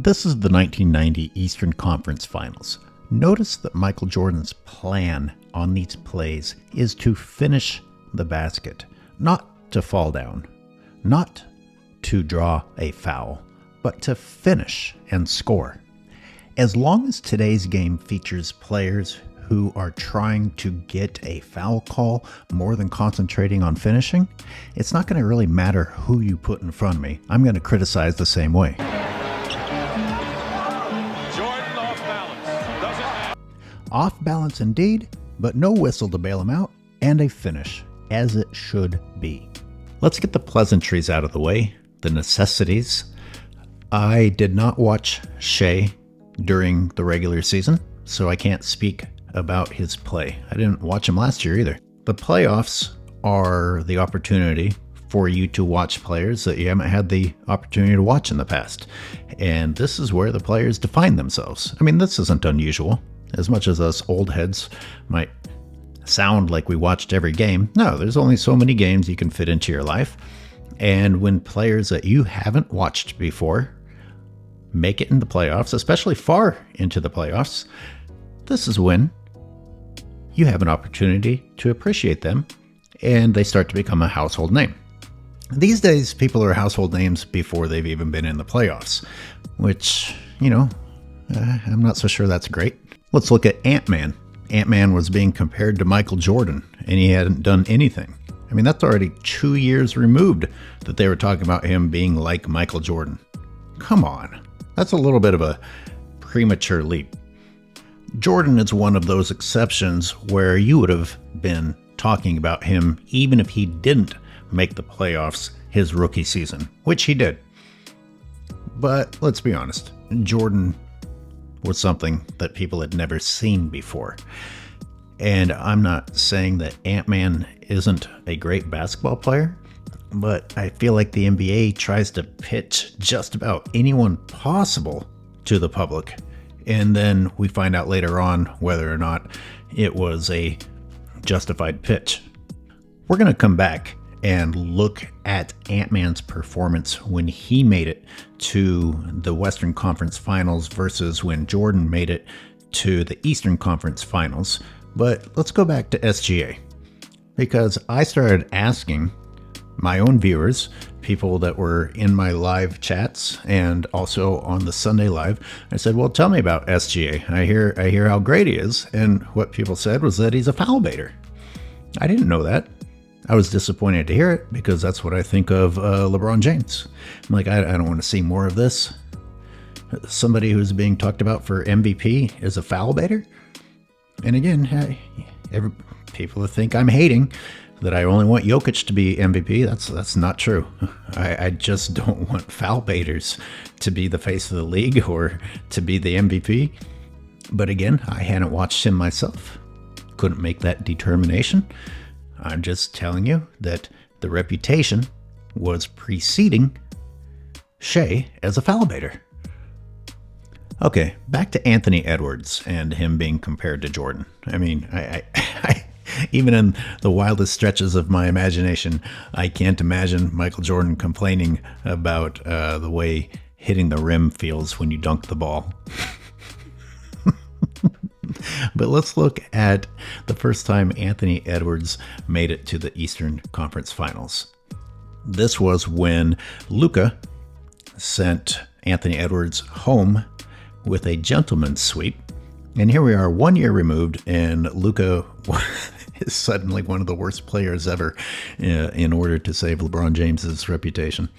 This is the 1990 Eastern Conference Finals. Notice that Michael Jordan's plan on these plays is to finish the basket, not to fall down, not to draw a foul, but to finish and score. As long as today's game features players who are trying to get a foul call more than concentrating on finishing, it's not going to really matter who you put in front of me. I'm going to criticize the same way. Off balance indeed, but no whistle to bail him out, and a finish, as it should be. Let's get the pleasantries out of the way, the necessities. I did not watch Shai during the regular season, so I can't speak about his play. I didn't watch him last year either. The playoffs are the opportunity for you to watch players that you haven't had the opportunity to watch in the past. And this is where the players define themselves. I mean, this isn't unusual. As much as us old heads might sound like we watched every game, no, there's only so many games you can fit into your life. And when players that you haven't watched before make it in the playoffs, especially far into the playoffs, this is when you have an opportunity to appreciate them and they start to become a household name. These days, people are household names before they've even been in the playoffs, which, I'm not so sure that's great. Let's look at Ant-Man. Ant-Man was being compared to Michael Jordan, and he hadn't done anything. I mean, that's already 2 years removed that they were talking about him being like Michael Jordan. Come on. That's a little bit of a premature leap. Jordan is one of those exceptions where you would have been talking about him even if he didn't make the playoffs his rookie season, which he did. But let's be honest, Jordan was something that people had never seen before. And I'm not saying that Ant-Man isn't a great basketball player, but I feel like the NBA tries to pitch just about anyone possible to the public. And then we find out later on whether or not it was a justified pitch. We're going to come back and look at Ant-Man's performance when he made it to the Western Conference Finals versus when Jordan made it to the Eastern Conference Finals. But let's go back to SGA, because I started asking my own viewers, people that were in my live chats and also on the Sunday Live, I said, well, tell me about SGA. I hear how great he is. And what people said was that he's a foul baiter. I didn't know that. I was disappointed to hear it because that's what I think of LeBron James. I'm like, I don't want to see more of this. Somebody who's being talked about for MVP is a foul baiter. And again, people think I'm hating that I only want Jokic to be MVP. That's not true. I just don't want foul baiters to be the face of the league or to be the MVP. But again, I hadn't watched him myself. Couldn't make that determination. I'm just telling you that the reputation was preceding Shai as a foul baiter. Okay, back to Anthony Edwards and him being compared to Jordan. I mean, I even in the wildest stretches of my imagination, I can't imagine Michael Jordan complaining about the way hitting the rim feels when you dunk the ball. But let's look at the first time Anthony Edwards made it to the Eastern Conference Finals. This was when Luka sent Anthony Edwards home with a gentleman's sweep. And here we are 1 year removed, and Luka is suddenly one of the worst players ever in order to save LeBron James's reputation.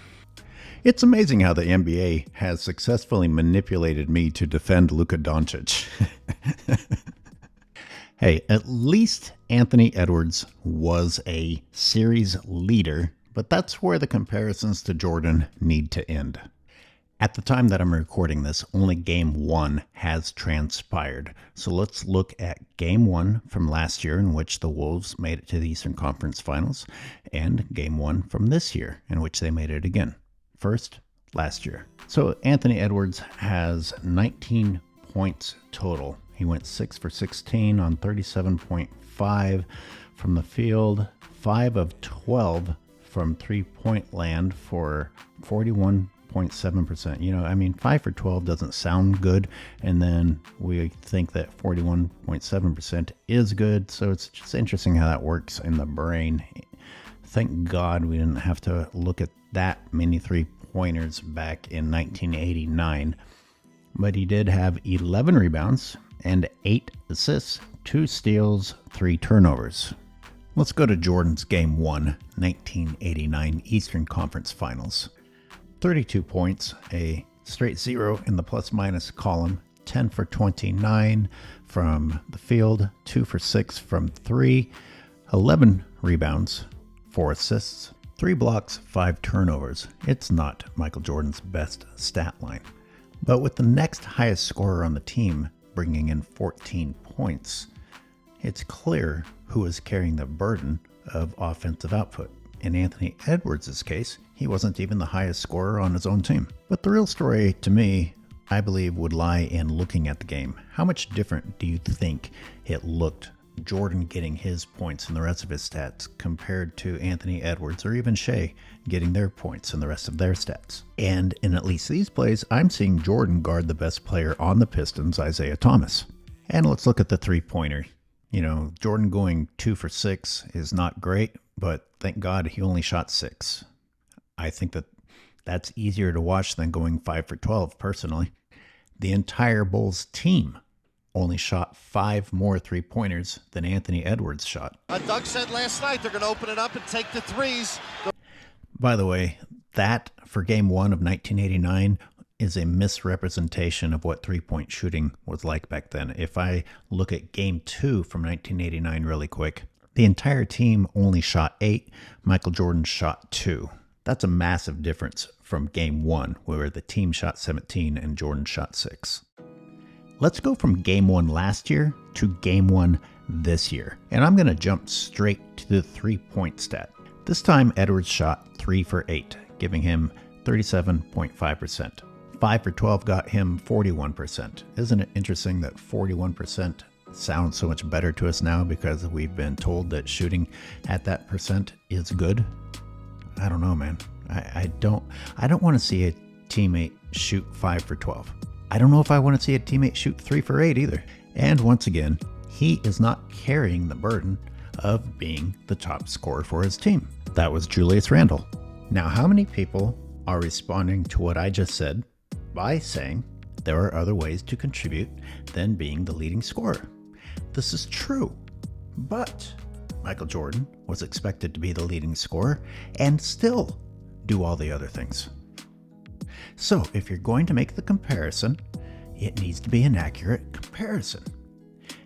It's amazing how the NBA has successfully manipulated me to defend Luka Doncic. Hey, at least Anthony Edwards was a series leader, but that's where the comparisons to Jordan need to end. At the time that I'm recording this, only Game 1 has transpired. So let's look at Game 1 from last year, in which the Wolves made it to the Eastern Conference Finals, and Game 1 from this year, in which they made it again. First, last year. So Anthony Edwards has 19 points total. He went 6 for 16 on 37.5 from the field, 5 of 12 from three-point land for 41 41.7%. You know, I mean, 5 for 12 doesn't sound good, and then we think that 41.7% is good, so it's just interesting how that works in the brain. Thank God we didn't have to look at that many three-pointers back in 1989, but he did have 11 rebounds and 8 assists, 2 steals, 3 turnovers. Let's go to Jordan's Game 1, 1989 Eastern Conference Finals. 32 points, a straight 0 in the plus-minus column, 10 for 29 from the field, 2 for 6 from 3, 11 rebounds, 4 assists, 3 blocks, 5 turnovers. It's not Michael Jordan's best stat line. But with the next highest scorer on the team bringing in 14 points, it's clear who is carrying the burden of offensive output. In Anthony Edwards' case, he wasn't even the highest scorer on his own team. But the real story, to me, I believe, would lie in looking at the game. How much different do you think it looked, Jordan getting his points and the rest of his stats, compared to Anthony Edwards or even Shai getting their points and the rest of their stats? And in at least these plays, I'm seeing Jordan guard the best player on the Pistons, Isaiah Thomas. And let's look at the three-pointer. You know, Jordan going 2 for 6 is not great, but thank God he only shot 6. I think that's easier to watch than going 5 for 12, personally. The entire Bulls team only shot 5 more three-pointers than Anthony Edwards shot. Doug said last night they're going to open it up and take the threes. By the way, that for Game 1 of 1989 is a misrepresentation of what three-point shooting was like back then. If I look at Game 2 from 1989 really quick, the entire team only shot 8. Michael Jordan shot 2. That's a massive difference from Game 1, where the team shot 17 and Jordan shot 6. Let's go from Game 1 last year to Game 1 this year. And I'm going to jump straight to the three-point stat. This time, Edwards shot 3 for 8, giving him 37.5%. 5 for 12 got him 41%. Isn't it interesting that 41% sounds so much better to us now because we've been told that shooting at that percent is good? I don't know, man. I don't want to see a teammate shoot 5 for 12. I don't know if I want to see a teammate shoot 3 for 8 either. And once again, he is not carrying the burden of being the top scorer for his team. That was Julius Randle. Now, how many people are responding to what I just said by saying there are other ways to contribute than being the leading scorer? This is true, but Michael Jordan was expected to be the leading scorer and still do all the other things. So if you're going to make the comparison, it needs to be an accurate comparison.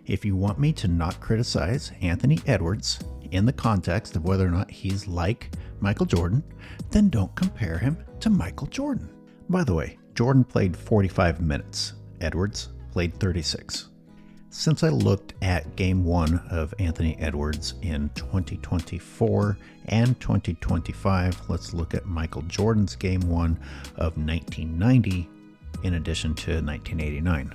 If you want me to not criticize Anthony Edwards in the context of whether or not he's like Michael Jordan, then don't compare him to Michael Jordan. By the way, Jordan played 45 minutes. Edwards played 36. Since I looked at Game 1 of Anthony Edwards in 2024 and 2025, let's look at Michael Jordan's Game 1 of 1990 in addition to 1989.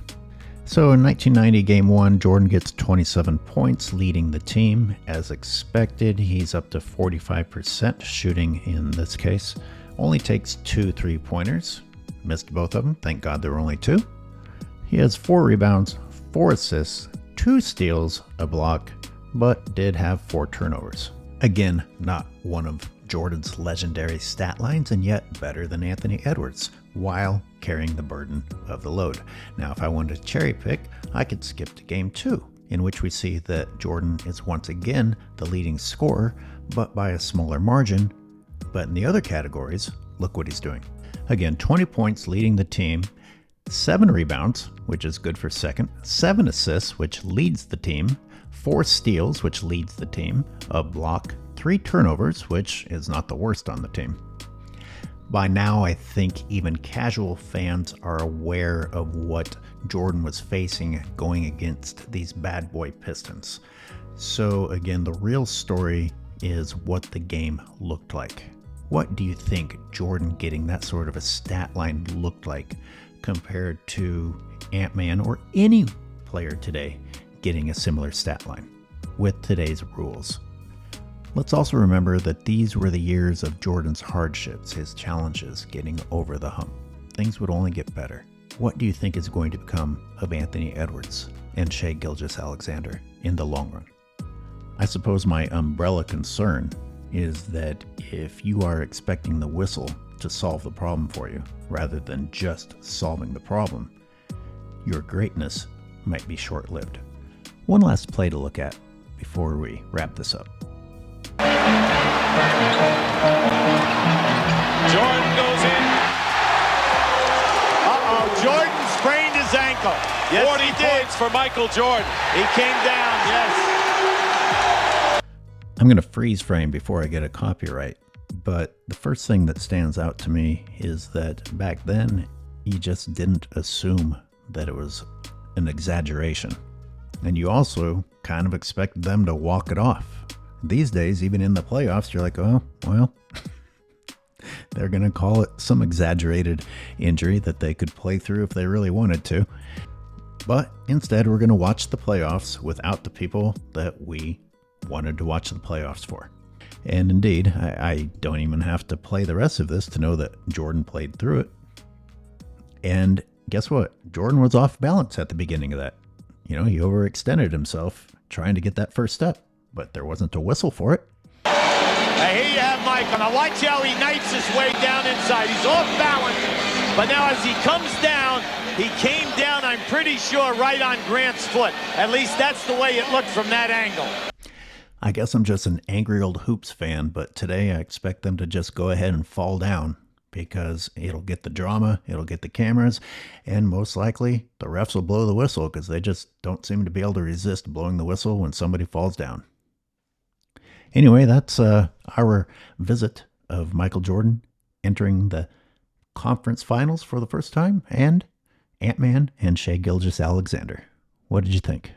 So in 1990 Game 1, Jordan gets 27 points, leading the team. As expected, he's up to 45% shooting in this case. Only takes 2 3-pointers. Missed both of them. Thank God there were only 2. He has 4 rebounds, 4 assists, 2 steals, a block, but did have 4 turnovers. Again, not one of Jordan's legendary stat lines, and yet better than Anthony Edwards, while carrying the burden of the load. Now, if I wanted to cherry pick, I could skip to Game 2, in which we see that Jordan is once again the leading scorer, but by a smaller margin. But in the other categories, look what he's doing. Again, 20 points leading the team, 7 rebounds, which is good for second, 7 assists, which leads the team, 4 steals, which leads the team, a block, 3 turnovers, which is not the worst on the team. By now, I think even casual fans are aware of what Jordan was facing going against these bad boy Pistons. So again, the real story is what the game looked like. What do you think Jordan getting that sort of a stat line looked like compared to Ant-Man or any player today getting a similar stat line with today's rules? Let's also remember that these were the years of Jordan's hardships, his challenges, getting over the hump. Things would only get better. What do you think is going to become of Anthony Edwards and Shai Gilgeous-Alexander in the long run? I suppose my umbrella concern is that if you are expecting the whistle to solve the problem for you, rather than just solving the problem, your greatness might be short-lived. One last play to look at before we wrap this up. Jordan goes in. Jordan sprained his ankle. Yes, 40 points for Michael Jordan. He came down, yes. I'm going to freeze frame before I get a copyright, but the first thing that stands out to me is that back then, you just didn't assume that it was an exaggeration. And you also kind of expected them to walk it off. These days, even in the playoffs, you're like, oh, well, they're going to call it some exaggerated injury that they could play through if they really wanted to. But instead, we're going to watch the playoffs without the people that we wanted to watch the playoffs for. And indeed, I don't even have to play the rest of this to know that Jordan played through it. And guess what? Jordan was off balance at the beginning of that. You know, he overextended himself trying to get that first step, but there wasn't a whistle for it. Here you have Michael. Now watch how he knifes his way down inside. He's off balance, but now as he comes down, he came down, I'm pretty sure, right on Grant's foot. At least that's the way it looked from that angle. I guess I'm just an angry old Hoops fan, but today I expect them to just go ahead and fall down because it'll get the drama, it'll get the cameras, and most likely the refs will blow the whistle because they just don't seem to be able to resist blowing the whistle when somebody falls down. Anyway, that's our visit of Michael Jordan entering the conference finals for the first time, and Ant-Man and Shai Gilgeous-Alexander. What did you think?